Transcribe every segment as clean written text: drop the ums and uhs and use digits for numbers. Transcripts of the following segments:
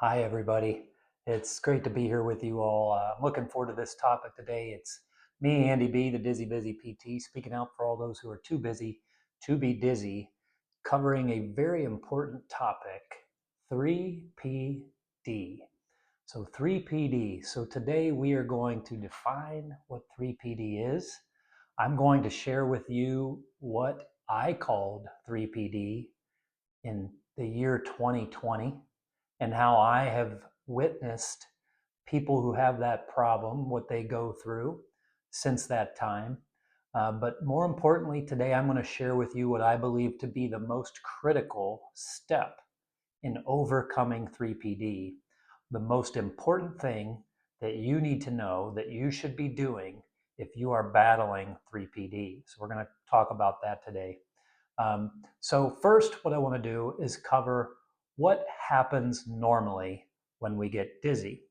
Hi, everybody. It's great to be here with you all. I'm looking forward to this topic today. It's me, Andy B., the Dizzy Busy PT, speaking out for all those who are too busy to be dizzy, covering a very important topic, 3PD. So, 3PD. So, today we are going to define what 3PD is. I'm going to share with you what I called 3PD in the year 2020 and how I have witnessed people who have that problem, what they go through since that time. But more importantly, today I'm going to share with you what I believe to be the most critical step in overcoming 3PD. The most important thing that you need to know that you should be doing if you are battling 3PD. So, we're going to talk about that today. So first, what I want to do is cover what happens normally when we get dizzy,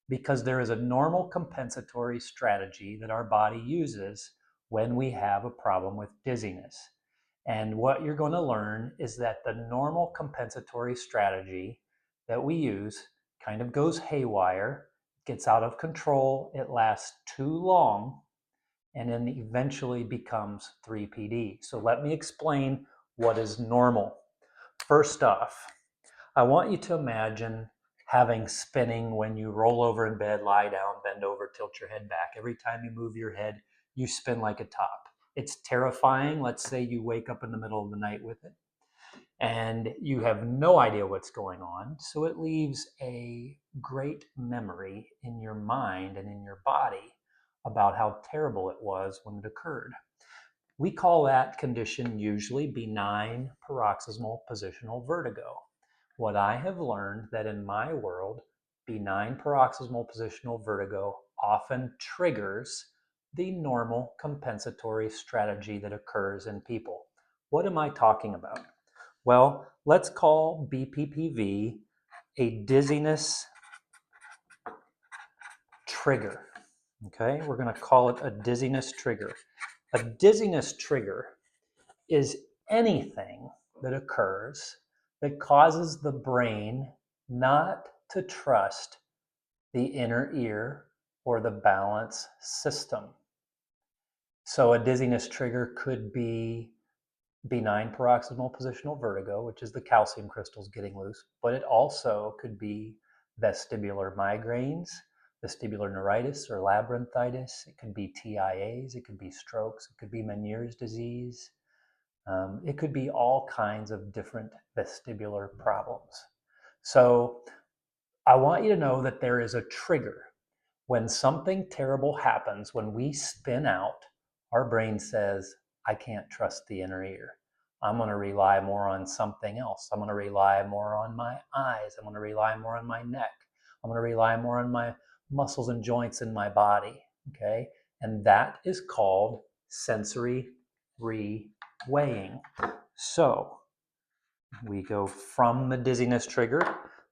because there is a normal compensatory strategy that our body uses when we have a problem with dizziness. And what you're going to learn is that the normal compensatory strategy that we use kind of goes haywire, gets out of control, it lasts too long, and then eventually becomes 3PD. So let me explain what is normal. First off, I want you to imagine having spinning when you roll over in bed, lie down, bend over, tilt your head back. Every time you move your head, you spin like a top. It's terrifying. Let's say you wake up in the middle of the night with it and you have no idea what's going on. So it leaves a great memory in your mind and in your body about how terrible it was when it occurred. We call that condition usually benign paroxysmal positional vertigo. What I have learned that in my world, benign paroxysmal positional vertigo often triggers the normal compensatory strategy that occurs in people. What am I talking about? Well, let's call BPPV a dizziness trigger. Okay, we're going to call it a dizziness trigger. A dizziness trigger is anything that occurs that causes the brain not to trust the inner ear or the balance system. So, a dizziness trigger could be benign paroxysmal positional vertigo, which is the calcium crystals getting loose, but it also could be vestibular migraines, vestibular neuritis or labyrinthitis. It could be TIAs, it could be strokes, it could be Meniere's disease. It could be all kinds of different vestibular problems. So I want you to know that there is a trigger. When something terrible happens, when we spin out, our brain says, I can't trust the inner ear. I'm going to rely more on something else. I'm going to rely more on my eyes. I'm going to rely more on my neck. I'm going to rely more on my muscles and joints in my body. Okay? And that is called sensory reweighing. So we go from the dizziness trigger.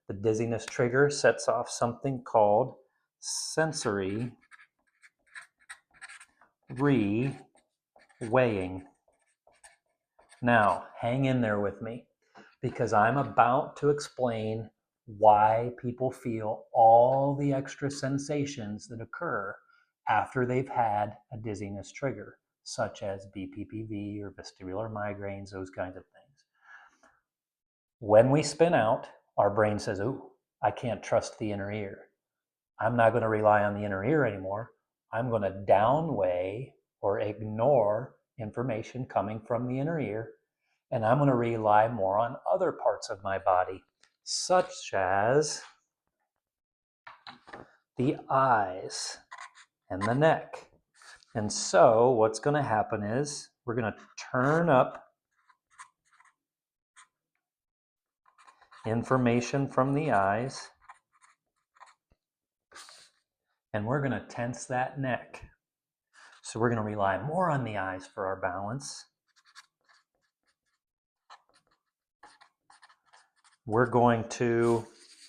The dizziness trigger sets off something called sensory reweighing. Now, hang in there with me because I'm about to explain why people feel all the extra sensations that occur after they've had a dizziness trigger, such as BPPV or vestibular migraines, those kinds of things. When we spin out, our brain says, ooh, I can't trust the inner ear. I'm not going to rely on the inner ear anymore. I'm going to downweigh or ignore information coming from the inner ear, and I'm going to rely more on other parts of my body, such as the eyes and the neck. And so what's going to happen is we're going to turn up information from the eyes, and we're going to tense that neck. So we're going to rely more on the eyes for our balance. We're going to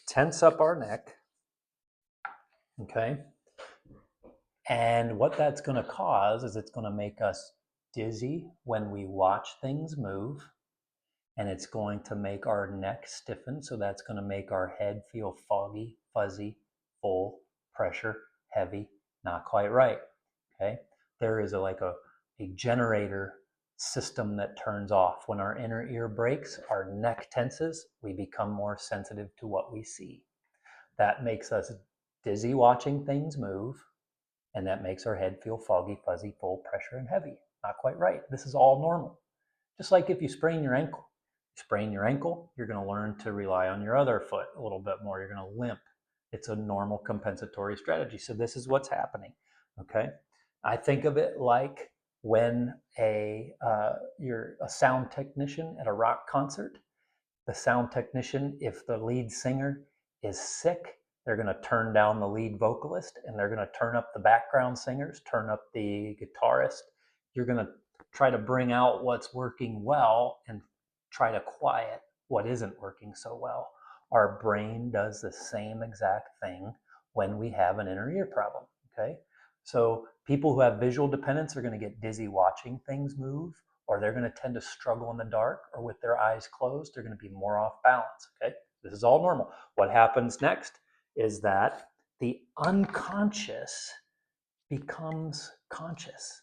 tense up our neck, okay? And what that's going to cause is it's going to make us dizzy when we watch things move. and it's going to make our neck stiffen. So that's going to make our head feel foggy, fuzzy, full, pressure, heavy, not quite right. Okay. There is a generator system that turns off. When our inner ear breaks, our neck tenses, we become more sensitive to what we see. That makes us dizzy watching things move, and that makes our head feel foggy, fuzzy, full, pressure, and heavy. Not quite right. This is all normal. Just like if you sprain your ankle. You sprain your ankle, you're going to learn to rely on your other foot a little bit more. You're going to limp. It's a normal compensatory strategy. So this is what's happening. Okay. I think of it like when you're a sound technician at a rock concert. The sound technician, if the lead singer is sick, they're going to turn down the lead vocalist and they're going to turn up the background singers, turn up the guitarist. You're going to try to bring out what's working well and try to quiet what isn't working so well. Our brain does the same exact thing when we have an inner ear problem. Okay. So people who have visual dependence are going to get dizzy watching things move, or they're going to tend to struggle in the dark, or with their eyes closed, they're going to be more off balance. Okay. This is all normal. What happens next is that the unconscious becomes conscious.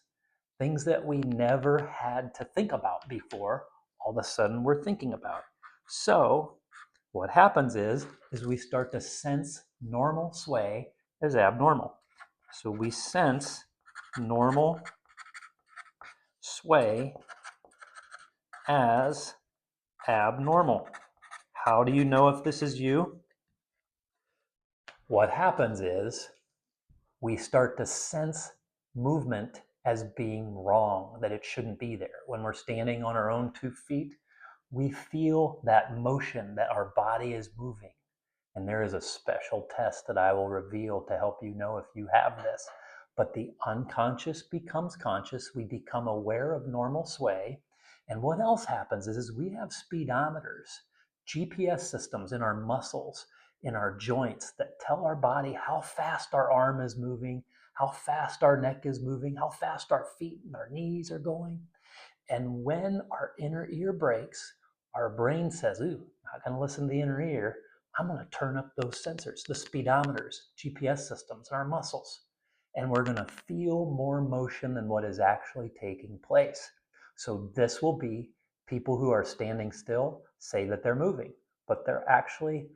Things that we never had to think about before, all of a sudden we're thinking about. So what happens is we start to sense normal sway as abnormal. So we sense normal sway as abnormal. How do you know if this is you? What happens is we start to sense movement as being wrong, that it shouldn't be there. When we're standing on our own 2 feet, we feel that motion, that our body is moving. And there is a special test that I will reveal to help you know if you have this. But the unconscious becomes conscious. We become aware of normal sway. And what else happens is we have speedometers, GPS systems in our muscles, in our joints that tell our body how fast our arm is moving, how fast our neck is moving, how fast our feet and our knees are going. And when our inner ear breaks, our brain says, ooh, not going to listen to the inner ear. I'm going to turn up those sensors, the speedometers, GPS systems in our muscles. And we're going to feel more motion than what is actually taking place. So this will be people who are standing still say that they're moving, but they're actually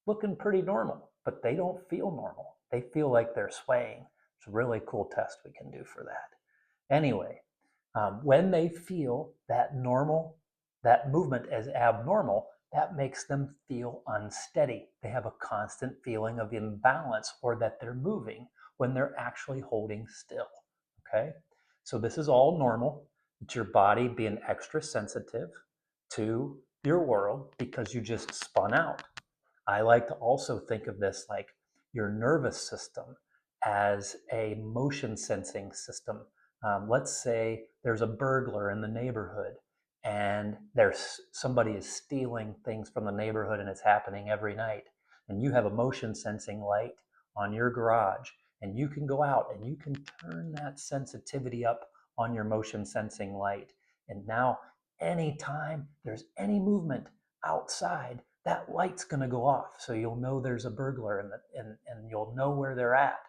looking pretty normal, but they don't feel normal. They feel like they're swaying. It's a really cool test we can do for that. Anyway, when they feel that movement as abnormal, that makes them feel unsteady. They have a constant feeling of imbalance or that they're moving when they're actually holding still. Okay? So this is all normal. It's your body being extra sensitive to your world because you just spun out. I like to also think of this like your nervous system as a motion sensing system. Let's say there's a burglar in the neighborhood and there's somebody is stealing things from the neighborhood and it's happening every night. And you have a motion sensing light on your garage and you can go out and you can turn that sensitivity up on your motion sensing light. And now anytime there's any movement outside, that light's going to go off. So you'll know there's a burglar and you'll know where they're at.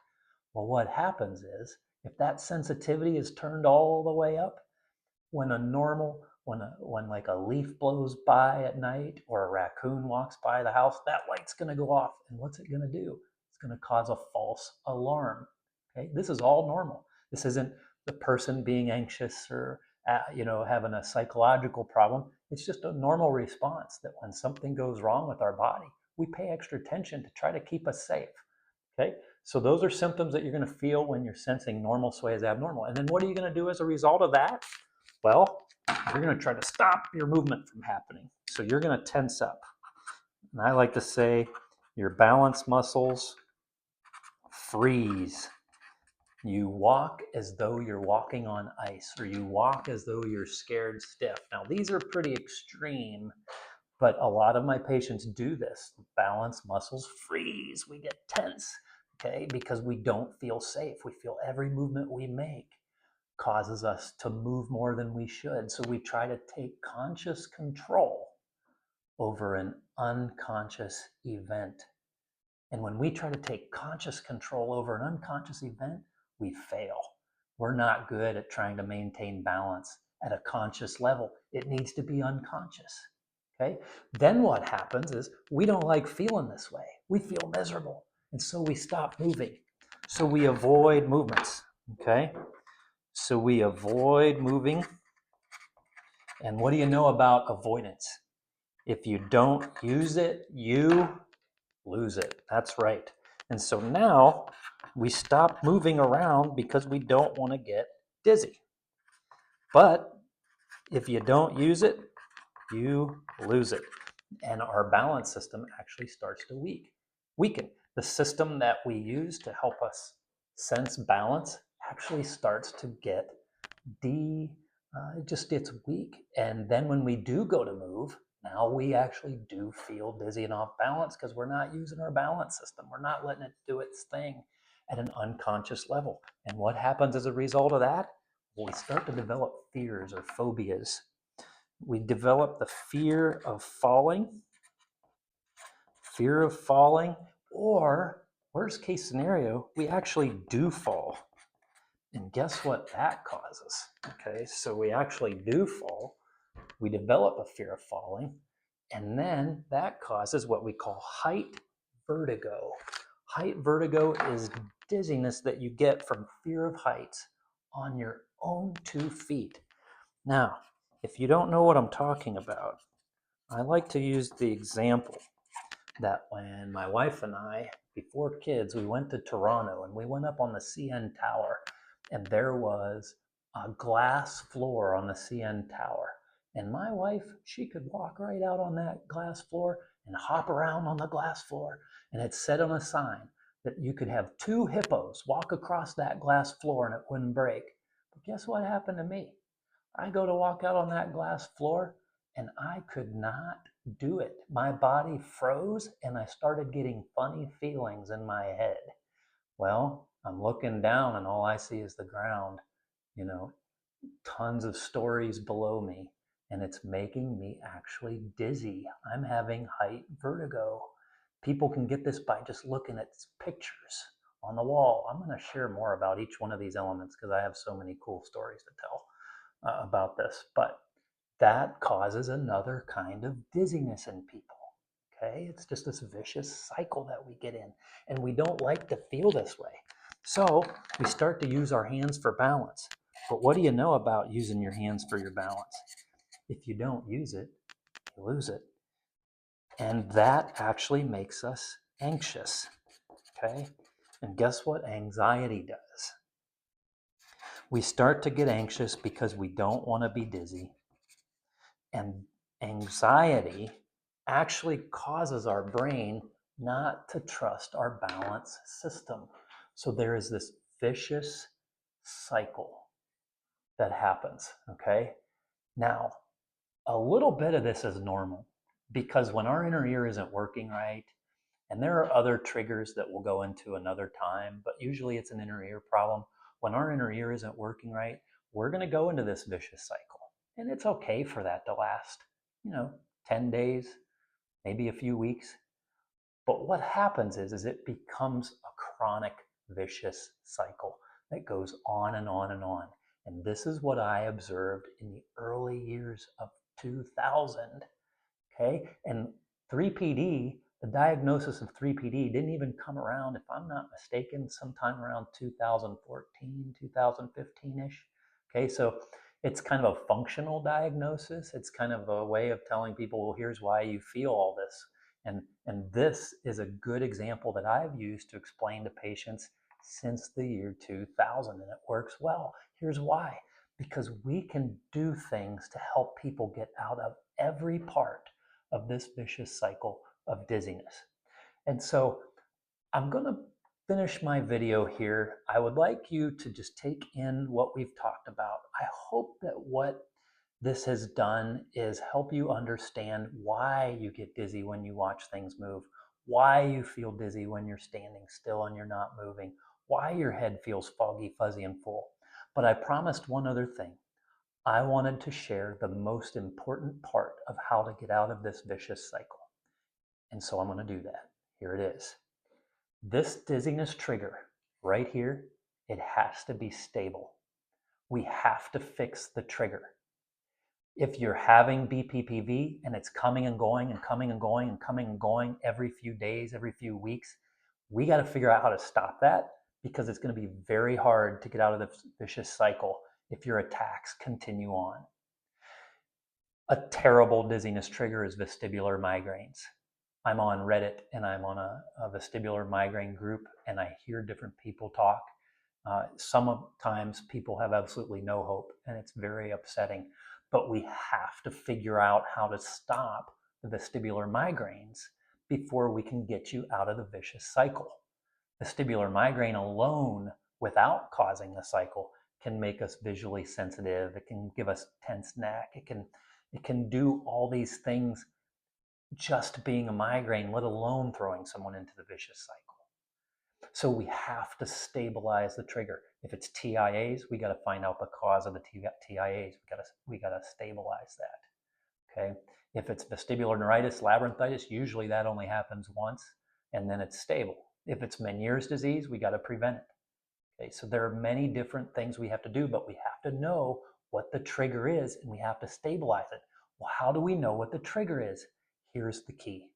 Well, what happens is if that sensitivity is turned all the way up, when like a leaf blows by at night or a raccoon walks by the house, that light's going to go off. And what's it going to do? It's going to cause a false alarm. Okay, this is all normal. This isn't the person being anxious or having a psychological problem. It's just a normal response that when something goes wrong with our body, we pay extra attention to try to keep us safe. Okay, so those are symptoms that you're going to feel when you're sensing normal sway as abnormal. And then what are you going to do as a result of that? Well, you're going to try to stop your movement from happening. So you're going to tense up. And I like to say your balance muscles freeze. You walk as though you're walking on ice, or you walk as though you're scared stiff. Now, these are pretty extreme, but a lot of my patients do this. Balance muscles freeze. We get tense, okay, because we don't feel safe. We feel every movement we make causes us to move more than we should. So we try to take conscious control over an unconscious event. And when we try to take conscious control over an unconscious event, we fail. We're not good at trying to maintain balance at a conscious level. It needs to be unconscious. Okay? Then what happens is we don't like feeling this way. We feel miserable. And so we stop moving. So we avoid movements. Okay? So we avoid moving. And what do you know about avoidance? If you don't use it, you lose it. That's right. And so now we stop moving around because we don't want to get dizzy. But if you don't use it, you lose it. And our balance system actually starts to weaken. The system that we use to help us sense balance actually starts to get it just gets weak. And then when we do go to move, now we actually do feel dizzy and off balance because we're not using our balance system. We're not letting it do its thing at an unconscious level. And what happens as a result of that? Well, we start to develop fears or phobias. We develop the fear of falling, or worst case scenario, we actually do fall. And guess what that causes? Okay, so we actually do fall. We develop a fear of falling, and then that causes what we call height vertigo. Height vertigo is dizziness that you get from fear of heights on your own 2 feet. Now, if you don't know what I'm talking about, I like to use the example that when my wife and I, before kids, we went to Toronto and we went up on the CN Tower, and there was a glass floor on the CN Tower. And my wife, she could walk right out on that glass floor and hop around on the glass floor. And it said on a sign that you could have 2 hippos walk across that glass floor and it wouldn't break. But guess what happened to me? I go to walk out on that glass floor and I could not do it. My body froze and I started getting funny feelings in my head. Well, I'm looking down and all I see is the ground, you know, tons of stories below me, and it's making me actually dizzy. I'm having height vertigo. People can get this by just looking at pictures on the wall. I'm going to share more about each one of these elements because I have so many cool stories to tell about this. But that causes another kind of dizziness in people. Okay, it's just this vicious cycle that we get in, and we don't like to feel this way. So we start to use our hands for balance. But what do you know about using your hands for your balance? If you don't use it, you lose it. And that actually makes us anxious. Okay, and guess what anxiety does? We start to get anxious because we don't want to be dizzy. And anxiety actually causes our brain not to trust our balance system. So there is this vicious cycle that happens, okay? Now, a little bit of this is normal because when our inner ear isn't working right, and there are other triggers that we'll go into another time, but usually it's an inner ear problem. When our inner ear isn't working right, we're going to go into this vicious cycle. And it's okay for that to last, 10 days, maybe a few weeks. But what happens is it becomes a chronic vicious cycle that goes on and on and on. And this is what I observed in the early years of 2000. Okay, and 3PD, the diagnosis of 3PD didn't even come around, if I'm not mistaken, sometime around 2014, 2015-ish. Okay, so it's kind of a functional diagnosis. It's kind of a way of telling people, well, here's why you feel all this. And this is a good example that I've used to explain to patients since the year 2000, and it works well. Here's why. Because we can do things to help people get out of every part of this vicious cycle of dizziness. And so I'm going to finish my video here. I would like you to just take in what we've talked about. I hope that what this has done is help you understand why you get dizzy when you watch things move, why you feel dizzy when you're standing still and you're not moving, why your head feels foggy, fuzzy, and full. But I promised one other thing. I wanted to share the most important part of how to get out of this vicious cycle. And so I'm going to do that. Here it is. This dizziness trigger right here, it has to be stable. We have to fix the trigger. If you're having BPPV and it's coming and going and coming and going and coming and going every few days, every few weeks, we got to figure out how to stop that, because it's going to be very hard to get out of the vicious cycle if your attacks continue on. A terrible dizziness trigger is vestibular migraines. I'm on Reddit and I'm on a vestibular migraine group, and I hear different people talk. Sometimes people have absolutely no hope, and it's very upsetting. But we have to figure out how to stop the vestibular migraines before we can get you out of the vicious cycle. Vestibular migraine alone, without causing the cycle, can make us visually sensitive. It can give us tense neck. It can do all these things just being a migraine, let alone throwing someone into the vicious cycle. So we have to stabilize the trigger. If it's TIAs, we got to find out the cause of the TIAs. We got to stabilize that. Okay. If it's vestibular neuritis, labyrinthitis, usually that only happens once, and then it's stable. If it's Meniere's disease, we got to prevent it. Okay. So there are many different things we have to do, but we have to know what the trigger is, and we have to stabilize it. Well, how do we know what the trigger is? Here's the key.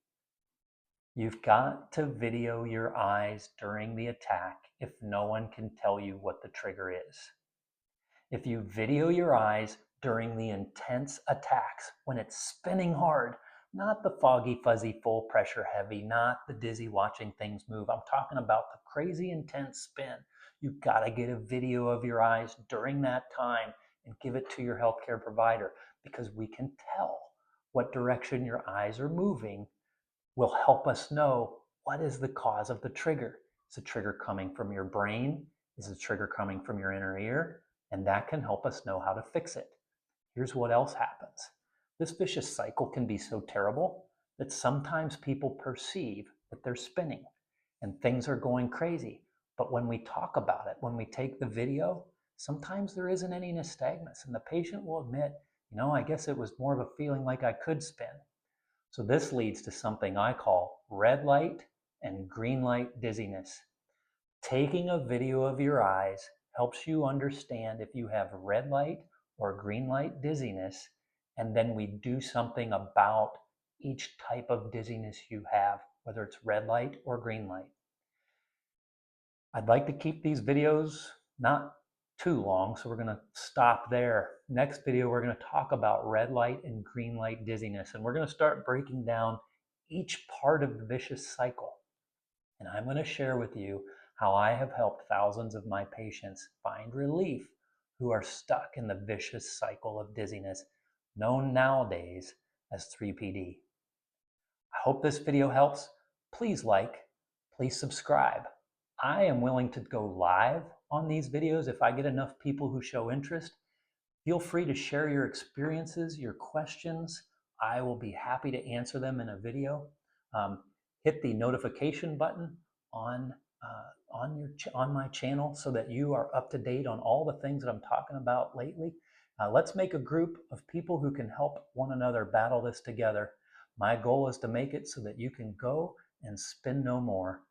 You've got to video your eyes during the attack if no one can tell you what the trigger is. If you video your eyes during the intense attacks, when it's spinning hard, not the foggy, fuzzy, full pressure heavy, not the dizzy watching things move. I'm talking about the crazy intense spin. You've got to get a video of your eyes during that time and give it to your healthcare provider, because we can tell what direction your eyes are moving will help us know what is the cause of the trigger. Is the trigger coming from your brain? Is the trigger coming from your inner ear? And that can help us know how to fix it. Here's what else happens. This vicious cycle can be so terrible that sometimes people perceive that they're spinning and things are going crazy. But when we talk about it, when we take the video, sometimes there isn't any nystagmus, and the patient will admit, I guess it was more of a feeling like I could spin. So this leads to something I call red light and green light dizziness. Taking a video of your eyes helps you understand if you have red light or green light dizziness, and then we do something about each type of dizziness you have, whether it's red light or green light. I'd like to keep these videos not too long, so we're going to stop there. Next video, we're going to talk about red light and green light dizziness, and we're going to start breaking down each part of the vicious cycle. And I'm going to share with you how I have helped thousands of my patients find relief who are stuck in the vicious cycle of dizziness, known nowadays as 3PD. I hope this video helps. Please like, please subscribe. I am willing to go live on these videos if I get enough people who show interest. Feel free to share your experiences, your questions. I will be happy to answer them in a video. Hit the notification button on my channel so that you are up to date on all the things that I'm talking about lately. Let's make a group of people who can help one another battle this together. My goal is to make it so that you can go and spin no more.